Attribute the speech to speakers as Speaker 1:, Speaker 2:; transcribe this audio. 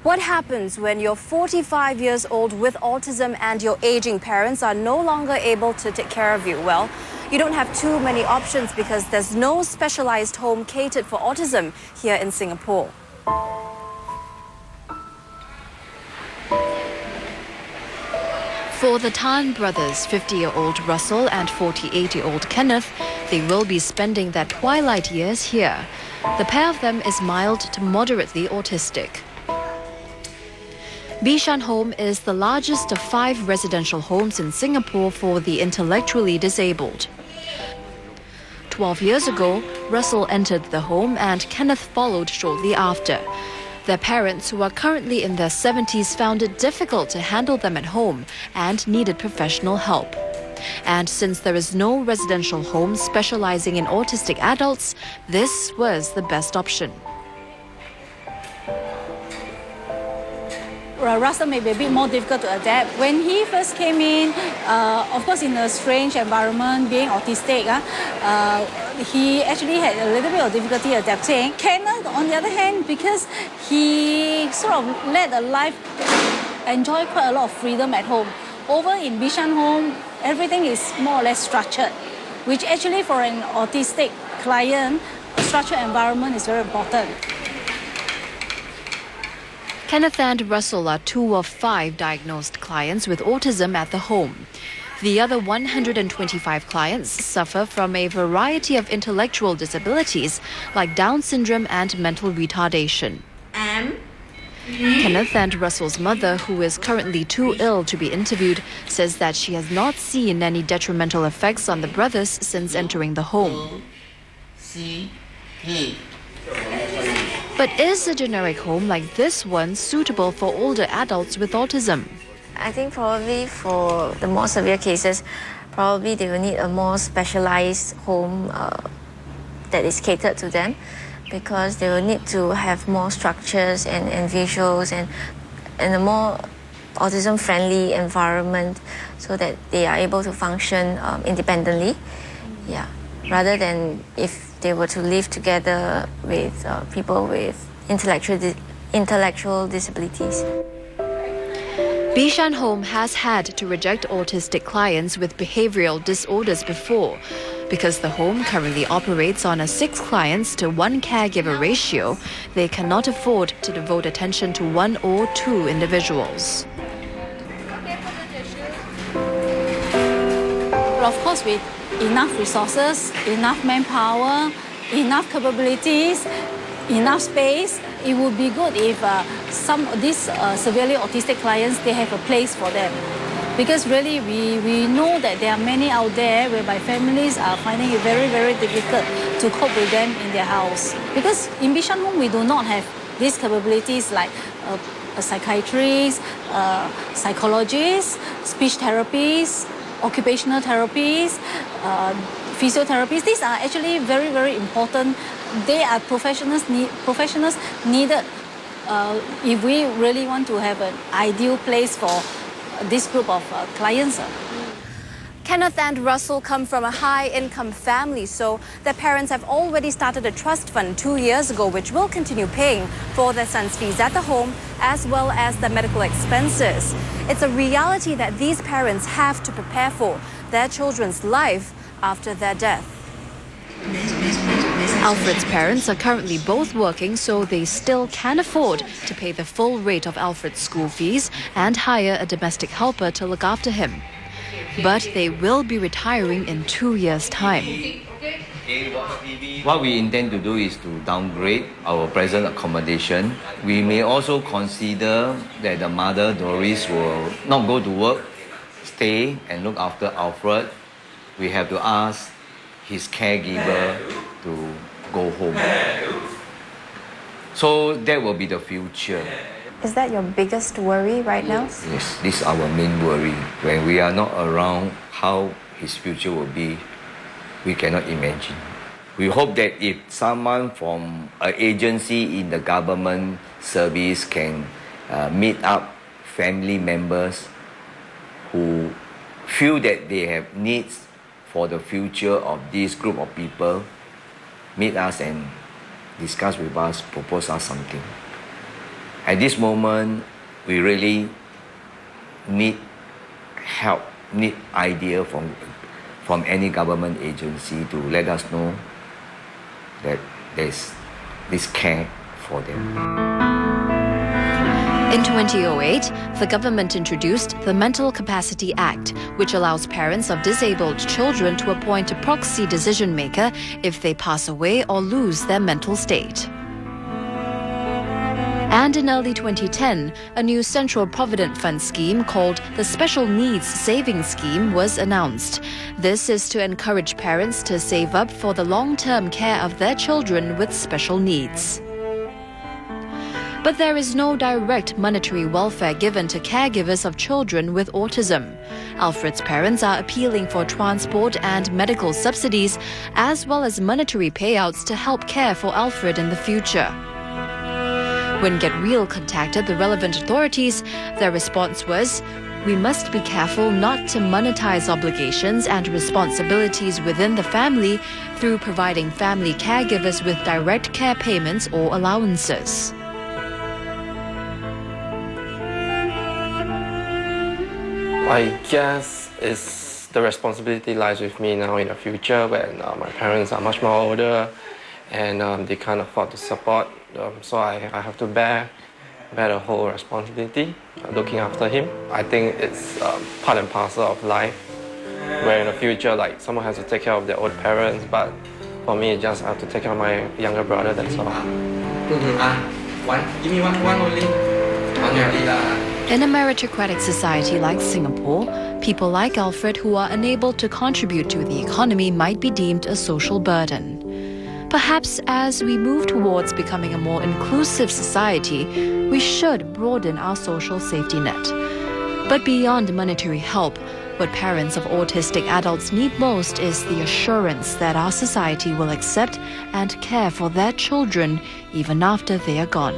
Speaker 1: What happens when you're 45 years old with autism and your aging parents are no longer able to take care of you? Well, you don't have too many options because there's no specialized home catered for autism here in Singapore. For the Tan brothers, 50-year-old Russell and 48-year-old Kenneth, they will be spending their twilight years here. The pair of them is mild to moderately autistic. Bishan Home is the largest of 5 residential homes in Singapore for the intellectually disabled. 12 years ago, Russell entered the home and Kenneth followed shortly after. Their parents, who are currently in their 70s, found it difficult to handle them at home and needed professional help. And since there is no residential home specializing in autistic adults, this was the best option.
Speaker 2: Russell may be a bit more difficult to adapt. When he first came in, of course in a strange environment, being autistic, he actually had a little bit of difficulty adapting. Kenneth, on the other hand, because he sort of led a life, enjoy quite a lot of freedom at home. Over in Bishan Home, everything is more or less structured, which actually for an autistic client, a structured environment is very important.
Speaker 1: Kenneth and Russell are 2 of 5 diagnosed clients with autism at the home. The other 125 clients suffer from a variety of intellectual disabilities like Down syndrome and mental retardation. Kenneth and Russell's mother, who is currently too ill to be interviewed, says that she has not seen any detrimental effects on the brothers since entering the home. But is a generic home like this one suitable for older adults with autism?
Speaker 3: I think probably for the more severe cases, probably they will need a more specialized home that is catered to them, because they will need to have more structures and visuals and a more autism-friendly environment so that they are able to function independently. Yeah, rather than if they were to live together with people with intellectual disabilities.
Speaker 1: Bishan Home has had to reject autistic clients with behavioral disorders before. Because the home currently operates on a 6 clients to 1 caregiver ratio, they cannot afford to devote attention to 1 or 2 individuals.
Speaker 2: Of course, with enough resources, enough manpower, enough capabilities, enough space, it would be good if some of these severely autistic clients, they have a place for them. Because really, we know that there are many out there whereby families are finding it very, very difficult to cope with them in their house. Because in Bishan Home, we do not have these capabilities like a psychiatrist, psychologists, speech therapists, occupational therapies, physiotherapists. These are actually very, very important. They are professionals needed if we really want to have an ideal place for this group of clients.
Speaker 1: Kenneth and Russell come from a high-income family, so their parents have already started a trust fund 2 years ago, which will continue paying for their son's fees at the home as well as the medical expenses. It's a reality that these parents have to prepare for their children's life after their death. Alfred's parents are currently both working, so they still can afford to pay the full rate of Alfred's school fees and hire a domestic helper to look after him. But they will be retiring in 2 years' time.
Speaker 4: What we intend to do is to downgrade our present accommodation. We may also consider that the mother, Doris, will not go to work, stay and look after Alfred. We have to ask his caregiver to go home. So that will be the future.
Speaker 1: Is that your biggest worry right now?
Speaker 4: Yes, this is our main worry. When we are not around, how his future will be, we cannot imagine. We hope that if someone from an agency in the government service can meet up family members who feel that they have needs for the future of this group of people, meet us and discuss with us, propose us something. At this moment, we really need help, need idea from any government agency to let us know that there's this care for them.
Speaker 1: In 2008, the government introduced the Mental Capacity Act, which allows parents of disabled children to appoint a proxy decision maker if they pass away or lose their mental state. And in early 2010, a new Central Provident Fund scheme called the Special Needs Savings Scheme was announced. This is to encourage parents to save up for the long-term care of their children with special needs. But there is no direct monetary welfare given to caregivers of children with autism. Alfred's parents are appealing for transport and medical subsidies, as well as monetary payouts to help care for Alfred in the future. When Get Real contacted the relevant authorities, their response was, "We must be careful not to monetize obligations and responsibilities within the family through providing family caregivers with direct care payments or allowances."
Speaker 5: I guess the responsibility lies with me now in the future when my parents are much more older and they can't afford to support. So I have to bear the whole responsibility looking after him. I think it's part and parcel of life where in the future like someone has to take care of their old parents, but for me I just have to take care of my younger brother, that's all.
Speaker 6: Give me one only.
Speaker 1: In a meritocratic society like Singapore, people like Alfred who are unable to contribute to the economy might be deemed a social burden. Perhaps as we move towards becoming a more inclusive society, we should broaden our social safety net. But beyond monetary help, what parents of autistic adults need most is the assurance that our society will accept and care for their children even after they are gone.